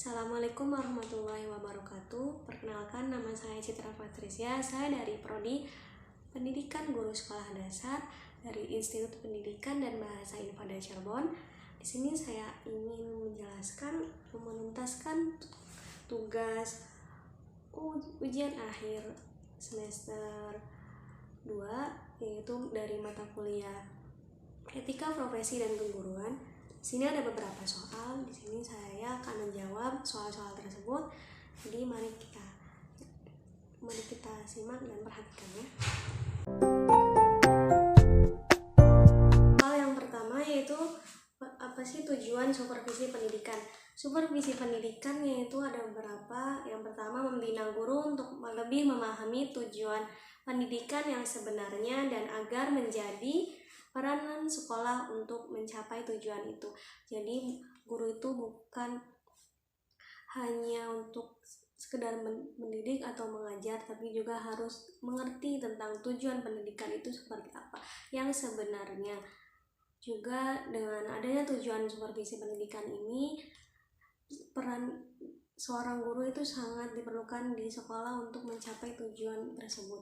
Assalamualaikum warahmatullahi wabarakatuh. Perkenalkan, nama saya Citra Patricia. Saya dari Prodi Pendidikan Guru Sekolah Dasar dari Institut Pendidikan dan Bahasa Infada Cirebon. Di sini saya ingin menuntaskan tugas ujian akhir semester 2, yaitu dari mata kuliah Etika Profesi dan Keguruan. Di sini ada beberapa soal. Di sini saya akan menjawab soal-soal tersebut. Jadi mari kita simak dan perhatikan ya. Soal yang pertama yaitu apa sih tujuan supervisi pendidikan? Supervisi pendidikan yaitu ada beberapa. Yang pertama, membina guru untuk lebih memahami tujuan pendidikan yang sebenarnya dan agar menjadi peranan sekolah untuk mencapai tujuan itu. Jadi guru itu bukan hanya untuk sekedar mendidik atau mengajar, tapi juga harus mengerti tentang tujuan pendidikan itu seperti apa yang sebenarnya. Juga dengan adanya tujuan supervisi pendidikan ini, peran seorang guru itu sangat diperlukan di sekolah untuk mencapai tujuan tersebut.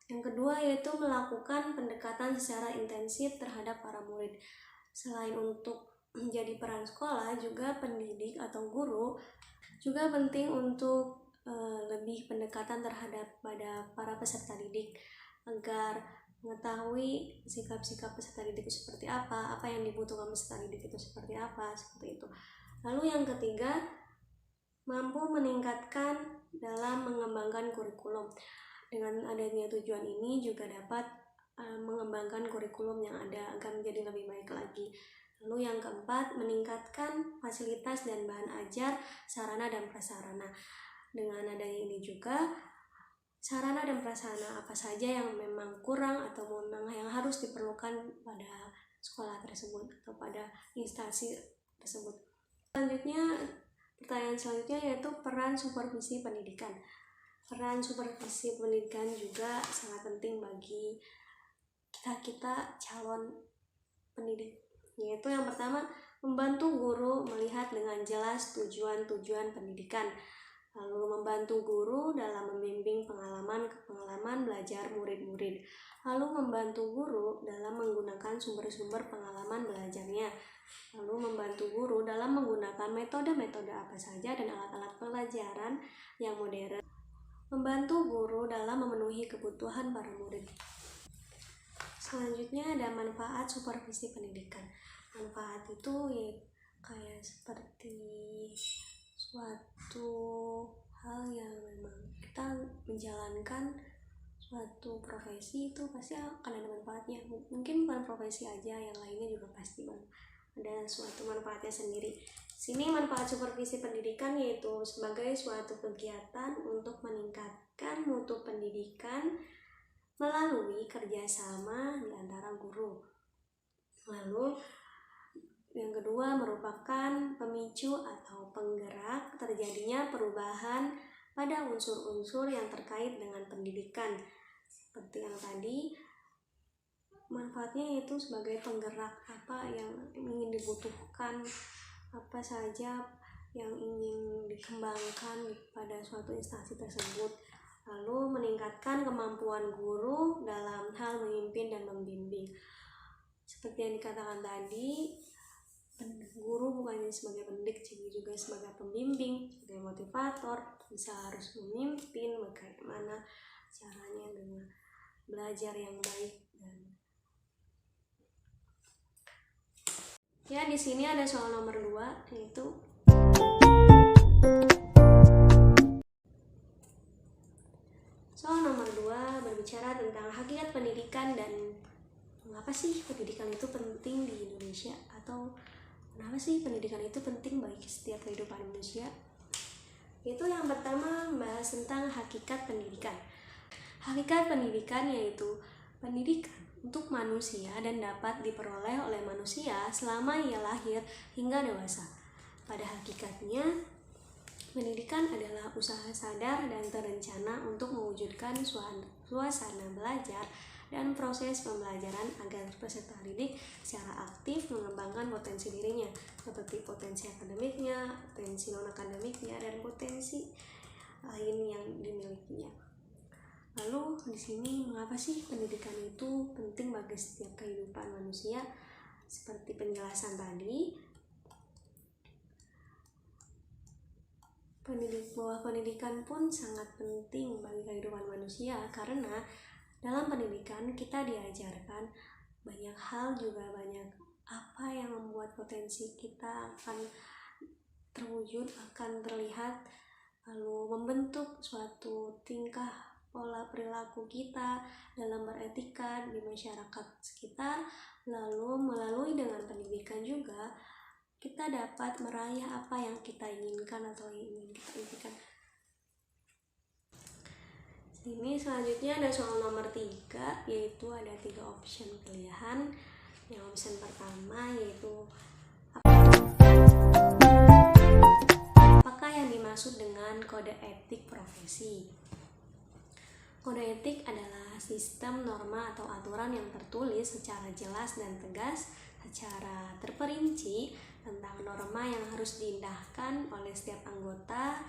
Yang kedua yaitu melakukan pendekatan secara intensif terhadap para murid. Selain untuk menjadi peran sekolah, juga pendidik atau guru juga penting untuk lebih pendekatan terhadap pada para peserta didik agar mengetahui sikap-sikap peserta didik itu seperti apa yang dibutuhkan peserta didik itu seperti apa, seperti itu. Lalu yang ketiga, mampu meningkatkan dalam mengembangkan kurikulum. Dengan adanya tujuan ini juga dapat mengembangkan kurikulum yang ada agar menjadi lebih baik lagi. Lalu yang keempat, meningkatkan fasilitas dan bahan ajar, sarana dan prasarana. Dengan adanya ini juga, sarana dan prasarana apa saja yang memang kurang atau memang yang harus diperlukan pada sekolah tersebut atau pada instansi tersebut. Pertanyaan selanjutnya yaitu peran supervisi pendidikan. Peran supervisi pendidikan juga sangat penting bagi kita calon pendidik, yaitu yang pertama, membantu guru melihat dengan jelas tujuan pendidikan, lalu membantu guru dalam membimbing pengalaman belajar murid-murid, lalu membantu guru dalam menggunakan sumber-sumber pengalaman belajarnya, lalu membantu guru dalam menggunakan metode-metode apa saja dan alat-alat pelajaran yang modern, membantu guru dalam memenuhi kebutuhan para murid. Selanjutnya ada manfaat supervisi pendidikan. Manfaat itu ya kayak seperti suatu hal yang memang kita menjalankan suatu profesi itu pasti akan ada manfaatnya. Mungkin bukan profesi aja, yang lainnya juga pasti ada suatu manfaatnya sendiri. Sini manfaat supervisi pendidikan yaitu sebagai suatu kegiatan untuk meningkatkan mutu pendidikan melalui kerjasama di antara guru. Lalu yang kedua, merupakan pemicu atau penggerak terjadinya perubahan pada unsur-unsur yang terkait dengan pendidikan. Seperti yang tadi, manfaatnya yaitu sebagai penggerak apa yang ingin dibutuhkan, apa saja yang ingin dikembangkan pada suatu instansi tersebut. Lalu meningkatkan kemampuan guru dalam hal memimpin dan membimbing. Seperti yang dikatakan tadi, guru bukan hanya sebagai pendidik, juga sebagai pembimbing, sebagai motivator, bisa harus memimpin bagaimana caranya dengan belajar yang baik. Ya, di sini ada soal nomor 2 yaitu soal nomor 2 berbicara tentang hakikat pendidikan dan mengapa sih pendidikan itu penting di Indonesia, atau kenapa sih pendidikan itu penting bagi setiap kehidupan manusia. Itu yang pertama, membahas tentang hakikat pendidikan. Hakikat pendidikan yaitu pendidikan untuk manusia dan dapat diperoleh oleh manusia selama ia lahir hingga dewasa. Pada hakikatnya, pendidikan adalah usaha sadar dan terencana untuk mewujudkan suasana belajar dan proses pembelajaran agar peserta didik secara aktif mengembangkan potensi dirinya, seperti potensi akademiknya, potensi non-akademiknya, dan potensi lain yang dimilikinya. Lalu di sini mengapa sih pendidikan itu penting bagi setiap kehidupan manusia? Seperti penjelasan tadi, bahwa pendidikan pun sangat penting bagi kehidupan manusia, karena dalam pendidikan kita diajarkan banyak hal, juga banyak apa yang membuat potensi kita akan terwujud, akan terlihat, lalu membentuk suatu tingkah pola perilaku kita dalam beretika di masyarakat sekitar. Lalu melalui dengan pendidikan juga kita dapat meraih apa yang kita inginkan atau ingin kita impikan. Sini selanjutnya ada soal nomor 3, yaitu ada 3 option pilihan. Yang option pertama yaitu apakah yang dimaksud dengan kode etik profesi? Kode etik adalah sistem norma atau aturan yang tertulis secara jelas dan tegas, secara terperinci tentang norma yang harus diindahkan oleh setiap anggota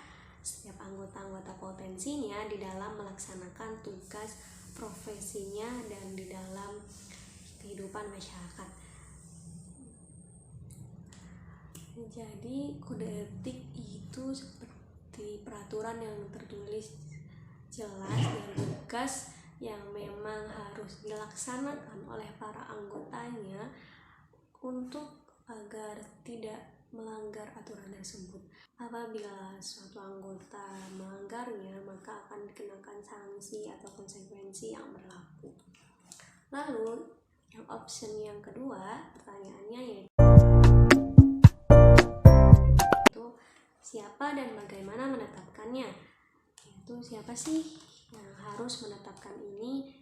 potensinya di dalam melaksanakan tugas profesinya dan di dalam kehidupan masyarakat. Jadi kode etik itu seperti peraturan yang tertulis jelas dan tegas yang memang harus dilaksanakan oleh para anggotanya untuk agar tidak melanggar aturan tersebut. Apabila suatu anggota melanggarnya, maka akan dikenakan sanksi atau konsekuensi yang berlaku. Lalu yang option yang kedua, pertanyaannya yaitu siapa dan bagaimana menetapkannya? Yaitu siapa sih yang harus menetapkan ini?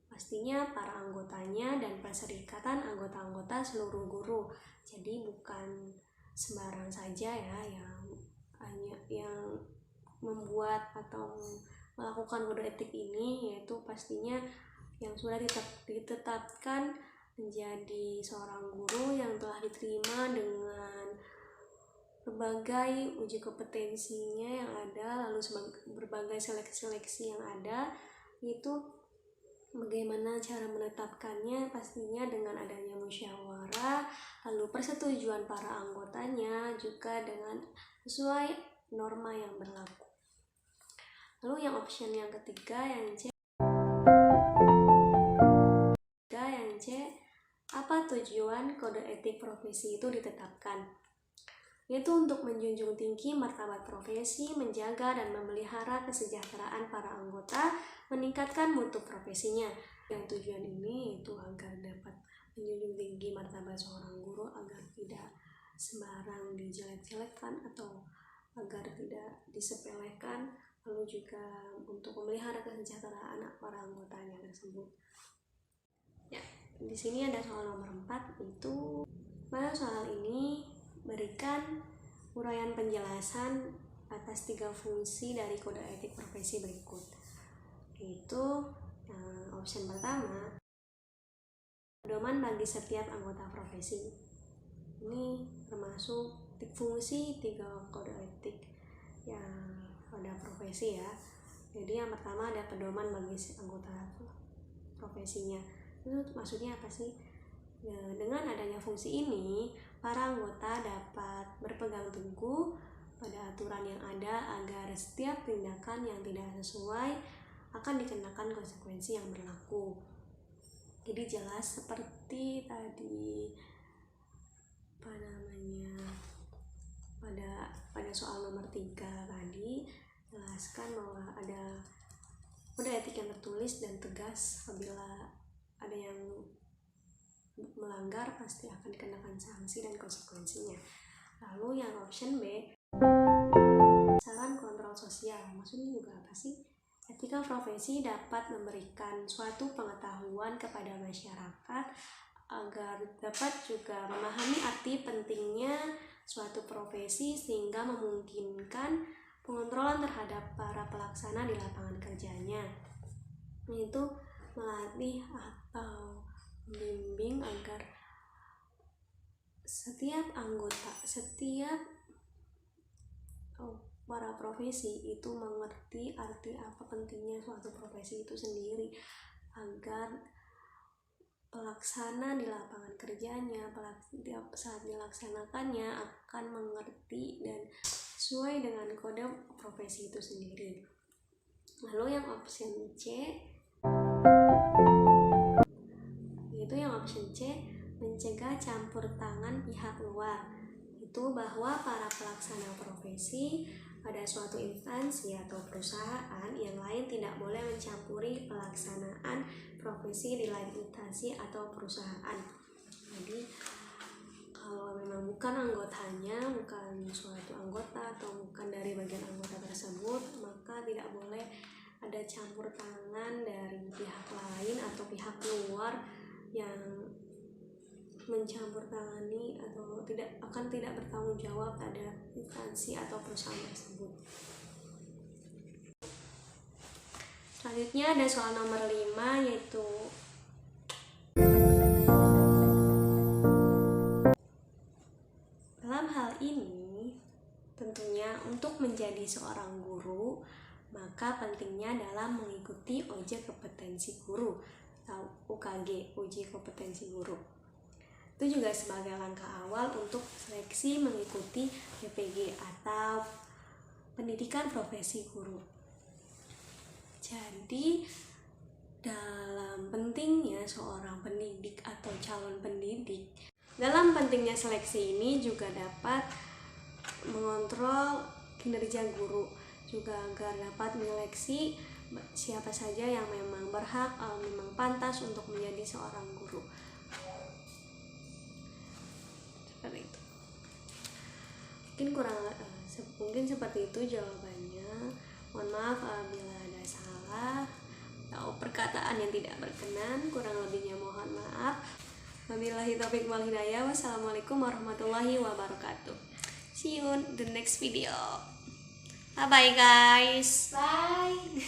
Pastinya para anggotanya dan perserikatan anggota-anggota seluruh guru. Jadi bukan sembarang saja ya yang membuat atau melakukan kode etik ini, yaitu pastinya yang sudah ditetapkan menjadi seorang guru yang telah diterima dengan berbagai uji kompetensinya yang ada, lalu berbagai seleksi yang ada. Itu bagaimana cara menetapkannya? Pastinya dengan adanya musyawarah, lalu persetujuan para anggotanya, juga dengan sesuai norma yang berlaku. Lalu yang option yang ketiga, yang C, apa tujuan kode etik profesi itu ditetapkan? Yaitu untuk menjunjung tinggi martabat profesi, menjaga dan memelihara kesejahteraan para anggota, meningkatkan mutu profesinya. Yang tujuan ini itu agar dapat menjunjung tinggi martabat seorang guru, agar tidak sembarang dijelek-jelekkan atau agar tidak disepelekan, lalu juga untuk memelihara kesejahteraan para anggotanya tersebut. Ya, di sini ada soal nomor 4, itu pada soal ini berikan uraian penjelasan atas 3 fungsi dari kode etik profesi berikut. Yaitu option pertama, pedoman bagi setiap anggota profesi. Ini termasuk fungsi 3 kode etik yang pada profesi ya. Jadi yang pertama ada pedoman bagi anggota profesinya. Itu maksudnya apa sih? Ya, dengan adanya fungsi ini, para anggota dapat berpegang teguh pada aturan yang ada agar setiap tindakan yang tidak sesuai akan dikenakan konsekuensi yang berlaku. Jadi jelas seperti tadi pada soal nomor 3 tadi, jelaskan bahwa ada kode etik yang tertulis dan tegas. Apabila ada yang melanggar, pasti akan dikenakan sanksi dan konsekuensinya. Lalu yang option B, saran kontrol sosial. Maksudnya juga apa sih? Etika profesi dapat memberikan suatu pengetahuan kepada masyarakat agar dapat juga memahami arti pentingnya suatu profesi, sehingga memungkinkan pengontrolan terhadap para pelaksana di lapangan kerjanya. Itu melatih atau membimbing agar setiap para profesi itu mengerti arti apa pentingnya suatu profesi itu sendiri, agar pelaksana di lapangan kerjanya saat dilaksanakannya akan mengerti dan sesuai dengan kode profesi itu sendiri. Lalu yang option C, mencegah campur tangan pihak luar. Itu bahwa para pelaksana profesi pada suatu instansi atau perusahaan yang lain tidak boleh mencampuri pelaksanaan profesi di lain instansi atau perusahaan. Jadi kalau memang bukan anggotanya, bukan suatu anggota atau bukan dari bagian anggota tersebut, maka tidak boleh ada campur tangan dari pihak lain atau pihak luar yang mencampur tangani atau tidak bertanggung jawab pada instansi atau perusahaan tersebut. Selanjutnya ada soal nomor 5, yaitu dalam hal ini tentunya untuk menjadi seorang guru maka pentingnya dalam mengikuti uji kompetensi guru atau UKG, uji kompetensi guru. Itu juga sebagai langkah awal untuk seleksi mengikuti PPG atau pendidikan profesi guru. Jadi dalam pentingnya seorang pendidik atau calon pendidik, dalam pentingnya seleksi ini juga dapat mengontrol kinerja guru, juga agar dapat menyeleksi siapa saja yang memang berhak, memang pantas untuk menjadi seorang guru. Seperti itu. Mungkin seperti itu jawabannya. Mohon maaf apabila ada salah atau perkataan yang tidak berkenan, kurang lebihnya mohon maaf. Wabillahi taufiq wal hidayah. Wassalamualaikum warahmatullahi wabarakatuh. See you in the next video. Bye bye guys. Bye.